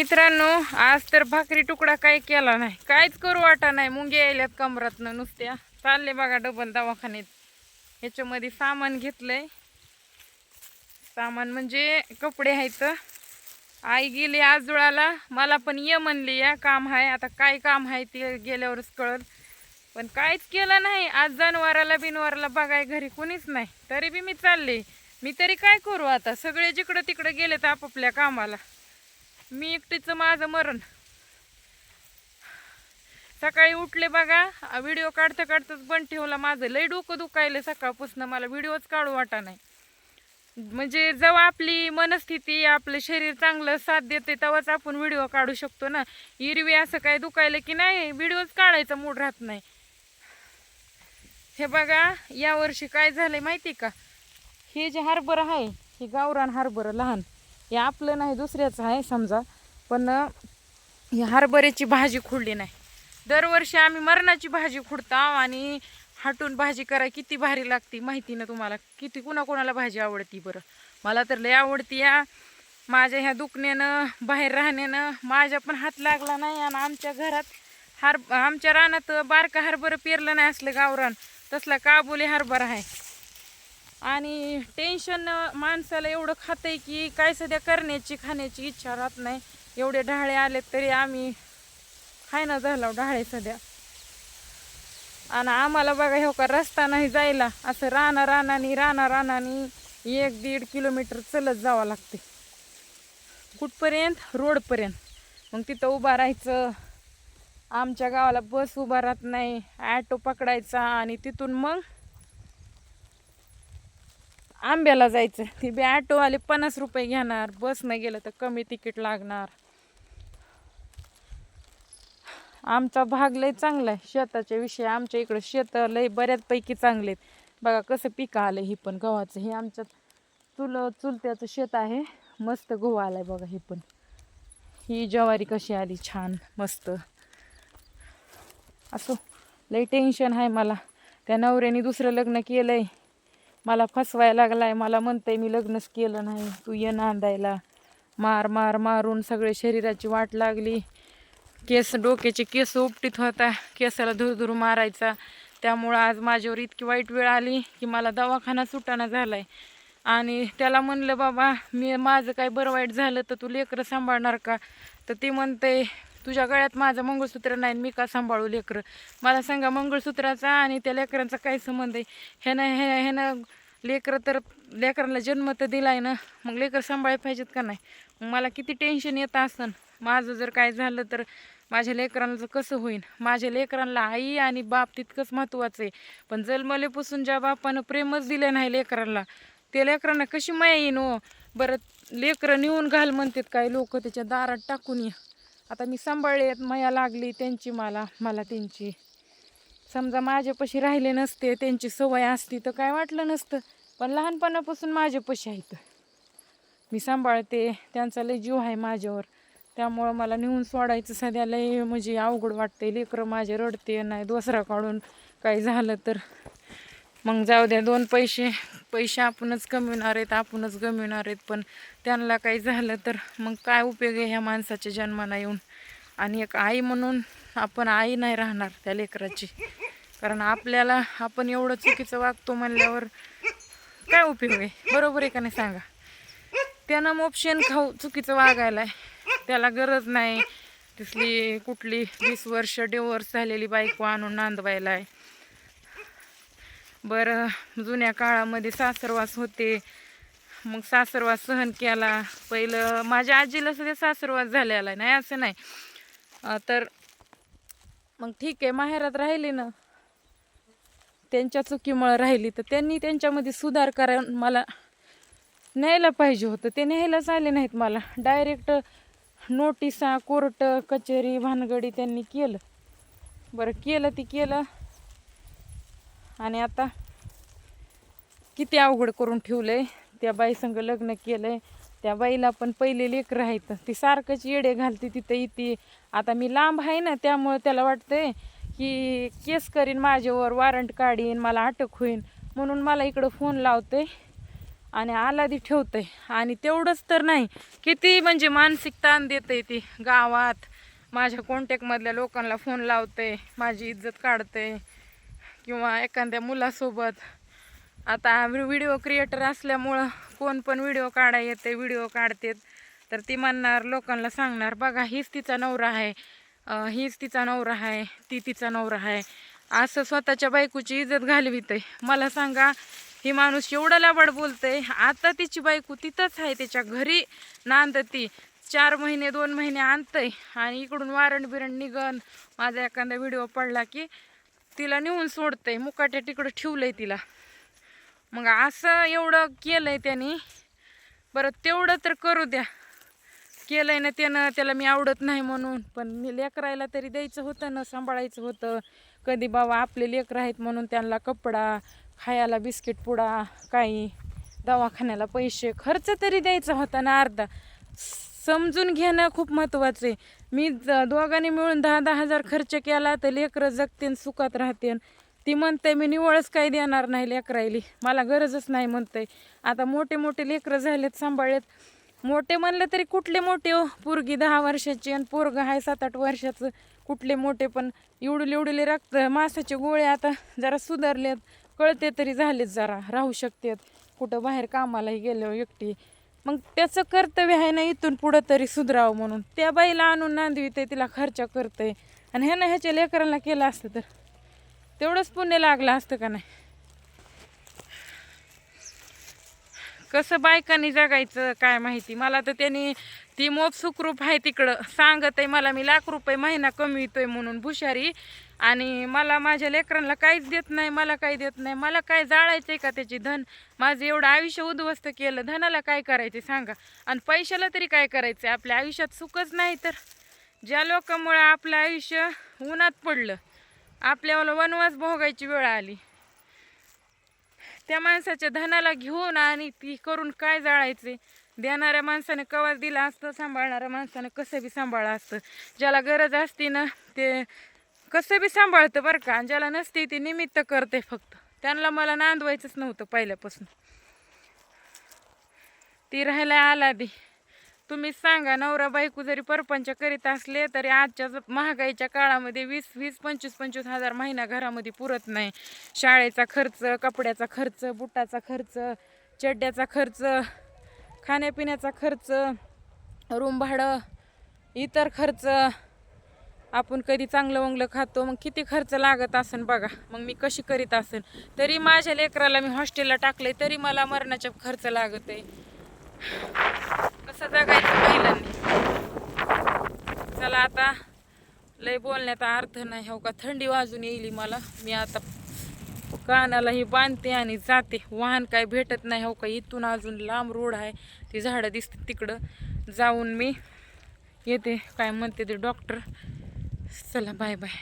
मित्रांनो, आज तर भाकरी तुकडा काही केला नाही, काहीच करू वाटा नाही. मुंगे यायल्यात कमरातनं नुसत्या. चालले बघा डबल दवाखान्यात. ह्याच्यामध्ये सामान घेतलंय. सामान म्हणजे कपडे आहेत. आई गेली आजोळाला, मला पण ये म्हणली या काम आहे. आता काय काम आहे ते गेल्यावरच कळल. पण काहीच केलं नाही. आज जनावराला बिनवाराला बघाय घरी कोणीच नाही, तरी बी मी चालले. मी तरी काय करू आता, सगळे जिकडं तिकडं गेले तर आपापल्या कामाला, मी एकटीचं माझं मरण. सकाळी उठले बघा, व्हिडिओ काढता काढताच बंद ठेवला. माझं लय डोकं दुखायलं सकाळपासून, मला व्हिडिओच काढू वाटा नाही. म्हणजे जेव्हा आपली मनस्थिती आपलं शरीर चांगलं साथ देते तेव्हाच आपण व्हिडिओ काढू शकतो ना. इरवी असं काय दुखायलं की नाही व्हिडिओच काढायचा मूड राहत नाही. हे बघा यावर्षी काय झालंय माहिती का, हे जे हरभरा आहे हे गावरान हरभरा लहान, हे आपलं नाही दुसऱ्याचं आहे समजा. पण ही हरभऱ्याची भाजी खुडली नाही. दरवर्षी आम्ही मरणाची भाजी खुडतो आणि हाटून भाजी कराय किती भारी लागती माहिती ना तुम्हाला. किती कुणाकोणाला भाजी आवडती बरं, मला तर लय आवडती. या माझ्या ह्या दुखण्यानं बाहेर राहण्यानं माझ्या पण हात लागला नाही. आणि आमच्या घरात आमच्या रानात बारका हरभरं पेरलं नाही असलं गावरान, तसला काबुली हरभरा आहे. आणि टेन्शन माणसाला एवढं खातंय की काय सध्या खाण्याची इच्छा राहत नाही. एवढे ढाळे आलेत तरी आम्ही खायना झालो ढाळे सध्या. आणि आम्हाला बघा हो का रस्ता नाही जायला, असं रानानी 1-1.5 किलोमीटर चलत जावं लागते कुठपर्यंत, रोडपर्यंत. मग तिथं उभा राहायचं. आमच्या गावाला बस उभा राहत नाही, ॲटो पकडायचा आणि तिथून मग आंब्याला जायचं. ती बी ॲटोवाले 50 रुपये घेणार, बसनं गेलं तर कमी तिकीट लागणार. आमचा भाग लय चांगला आहे शेताच्या विषयी. आमच्या इकडं शेत लय बऱ्याचपैकी चांगले आहेत. बघा कसं पिकं आलं. हे पण गव्हाचं, हे आमच्या चुलत्याचं शेत आहे. मस्त गहू आलाय बघा. हे पण ही ज्वारी कशी आली छान मस्त. असो लय टेन्शन आहे मला. त्या नवऱ्याने दुसरं लग्न केलंय, मला फसवायला लागलाय. मला म्हणतंय मी लग्नच केलं नाही, तू ये नांदायला. मारून सगळे शरीराची वाट लागली. डोक्याचे केस उपटीत होता, केसाला धुरधुर मारायचा. त्यामुळं आज माझ्यावर इतकी वाईट वेळ आली की मला दवाखाना सुटाणा झालाय. आणि त्याला म्हणलं बाबा माझं काय बरं वाईट झालं तर तू लेकरं सांभाळणार का, तर ते म्हणतंय तुझ्या गळ्यात माझं मंगळसूत्र नाही, मी का सांभाळू लेकरं. मला सांगा मंगळसूत्राचा आणि त्या लेकरांचा काय संबंध आहे. ह्यानं लेकरांना जन्म तर दिलाय ना, मग लेकर सांभाळायला पाहिजेत का नाही. मग मला किती टेन्शन येत असन, माझं जर काय झालं तर माझ्या लेकरांचं कसं होईल. माझ्या लेकरांना आई आणि बाप तितकंच महत्त्वाचं आहे. पण जन्मलेपासून ज्या बापानं प्रेमच दिलं नाही लेकरांना, ते लेकरांना कशी माया येईन हो. बरं लेकरं नेऊन घाल म्हणतात काही लोक, त्याच्या दारात टाकून ये. आता मी सांभाळले, माया लागली त्यांची मला त्यांची. समजा माझ्यापाशी राहिले नसते, त्यांची सवय असती तर काय वाटलं नसतं. पण लहानपणापासून माझ्यापाशी आहेत, मी सांभाळते, त्यांचा लय जीव आहे माझ्यावर. त्यामुळं मला नेऊन सोडायचं सध्या लय म्हणजे अवघड वाटते. लेकरं माझे रडते नाही, दुसरा काढून काही झालं तर मग जाऊ द्या. 2 पैसे आपणच कमविणार आहेत, पण त्यांना काही झालं तर मग काय उपयोग आहे ह्या माणसाच्या जन्माला येऊन. आणि एक आई म्हणून आपण आई नाही राहणार त्या लेकराची, कारण आपण एवढं चुकीचं वागतो म्हणल्यावर काय उपयोग आहे. बरोबर आहे का नाही सांगा. त्यानं मोपशेन खाऊ चुकीचं वागायलाय, त्याला गरज नाही तिथली कुठली 20 वर्ष डिवोर्स झालेली बायको आणून नांदवायलाय. बरं जुन्या काळामध्ये सासरवास होते, मग सासरवास सहन केला. पहिलं माझ्या आजीला सुद्धा सासरवास झालेला नाही असं नाही, तर मग ठीक आहे माहेरात राहिली ना, त्यांच्या चुकीमुळे राहिली तर त्यांनी त्यांच्यामध्ये सुधार करायला मला न्यायला पाहिजे होतं. ते न्यायलाच आले नाहीत. मला डायरेक्ट नोटिसा, कोर्ट कचेरी भानगडी त्यांनी केलं. बरं केलं आणि आता किती अवघड करून ठेवलंय. त्या बाईसंग लग्न केलंय, त्या बाईला पण पहिले लेकरं आहेत, ती सारखंच येडे घालते तिथं इथे. आता मी लांब आहे ना, त्यामुळे त्याला वाटतंय की केस करीन माझ्यावर, वॉरंट काढीन, मला अटक होईन, म्हणून मला इकडं फोन लावते. आणि आलादी ठेवतंय. आणि तेवढंच तर नाही, किती म्हणजे मानसिक ताण देतंय ती. गावात माझ्या कॉन्टॅक्टमधल्या लोकांना फोन लावते, माझी इज्जत काढते. किंवा एखाद्या मुलासोबत, आता व्हिडिओ क्रिएटर असल्यामुळं कोण पण व्हिडिओ काढायला येते, व्हिडिओ काढतात, तर ती म्हणणार, लोकांना सांगणार, बघा हीच तिचा नवरा आहे, हीच तिचा नवरा आहे, ती तिचा नवरा आहे, असं स्वतःच्या बायकोची इज्जत घालवितंय. मला सांगा, ही माणूस एवढा लाबाड बोलतंय. आता तिची बायको तिथंच आहे, त्याच्या घरी नांदती, 4 महिने 2 महिने आणतंय आणि इकडून वारण बिरण निघन, माझा एखादा व्हिडिओ पडला की तिला नेऊन सोडतंय, मुकाट्या तिकडं ठेवलंय तिला. मग असं एवढं केलंय त्यांनी. बरं तेवढं तर करू द्या, केलंय ना त्यानं, त्याला मी आवडत नाही म्हणून, पण मी लेकरायला तरी द्यायचं होतं ना, सांभाळायचं होतं. कधी बाबा आपले लेकरं आहेत म्हणून त्यांना कपडा, खायला बिस्किट पुडा, काही दवाखान्याला पैसे खर्च तरी द्यायचा होता ना अर्धा. समजून घेणं खूप महत्त्वाचं आहे. मी दोघांनी मिळून 10-10 हजार खर्च केला तर लेकरं जगतेन, सुखात राहतेन. ती म्हणते मी निवळच काही देणार नाही लेकरायली, मला गरजच नाही म्हणते. आता मोठे मोठे लेकरं झालेत, सांभाळलेत. मोठे म्हणलं तरी कुठले मोठे हो, पोरगी 10 वर्षाची आणि पोरग आहे 7-8 वर्षाचं. कुठले मोठे, पण एवढले रक्त मांसाचे गोळे आता जरा सुधारलेत, कळते तरी झालेत, जरा राहू शकतात, कुठं बाहेर कामालाही गेल्यावर एकटी. मग त्याचं कर्तव्य आहे ना इथून पुढं तरी सुधरावं म्हणून. त्या बाईला आणून नांदविते, तिला खर्च करते, आणि ह्यानं ह्याच्या लेकरांना केलं असतं तर तेवढंच पुण्य लागलं असतं का नाही. कसं बायकांनी जगायचं काय माहिती. मला तर त्यांनी ती मोप सुखरूप आहे तिकडं सांगत आहे मला, मी लाख रुपये महिना कमवितोय म्हणून भुशारी, आणि मला माझ्या लेकरांना काहीच देत नाही, मला काही देत नाही. मला काय जाळायचंय का त्याची धन? माझं एवढं आयुष्य उद्ध्वस्त केलं, धनाला काय करायचे सांगा, आणि पैशाला तरी काय करायचं? आपल्या आयुष्यात सुखच नाही तर. ज्या लोकांमुळे आपलं आयुष्य उन्हात पडलं, आपल्याला वनवास भोगायची वेळ आली, त्या माणसाच्या धनाला घेऊन आणि ती करून काय जाळायचे? देणाऱ्या माणसाने कवाच दिलं असतं, सांभाळणाऱ्या माणसाने कसं बी सांभाळलं असतं. ज्याला गरज असते ना ते कसं बी सांभाळतं बरं का, आणि ज्याला नसते ते निमित्त करते फक्त. त्यांना मला नांदवायचंच नव्हतं पहिल्यापासून. ती राहायला आलादी. तुम्हीच सांगा, नवरा बायको जरी परपंच करीत असले तरी आजच्या महागाईच्या काळामध्ये 20-25 हजार महिना घरामध्ये पुरत नाही. शाळेचा खर्च, कपड्याचा खर्च, बुटाचा खर्च, चड्ड्याचा खर्च, खाण्यापिण्याचा खर्च, रूम भाडं, इतर खर्च. आपण कधी चांगलं वंगलं खातो, मग किती खर्च लागत असेल बघा. मग मी कशी करीत असेल? तरी माझ्या लेकराला मी हॉस्टेलला टाकले तरी मला मरणाचा खर्च लागत आहे. कसं जगायचं महिलांनी? चला आता लय बोलण्याचा अर्थ नाही. हो का, थंडी वाजून येईल मला. मी आता कानालाही बांधते आणि जाते. वाहन काय भेटत नाही. हो का, इथून अजून लांब रोड आहे, ती झाडं दिसते, तिकडं जाऊन मी येते. काय म्हणते ते डॉक्टर. चला बाय बाय.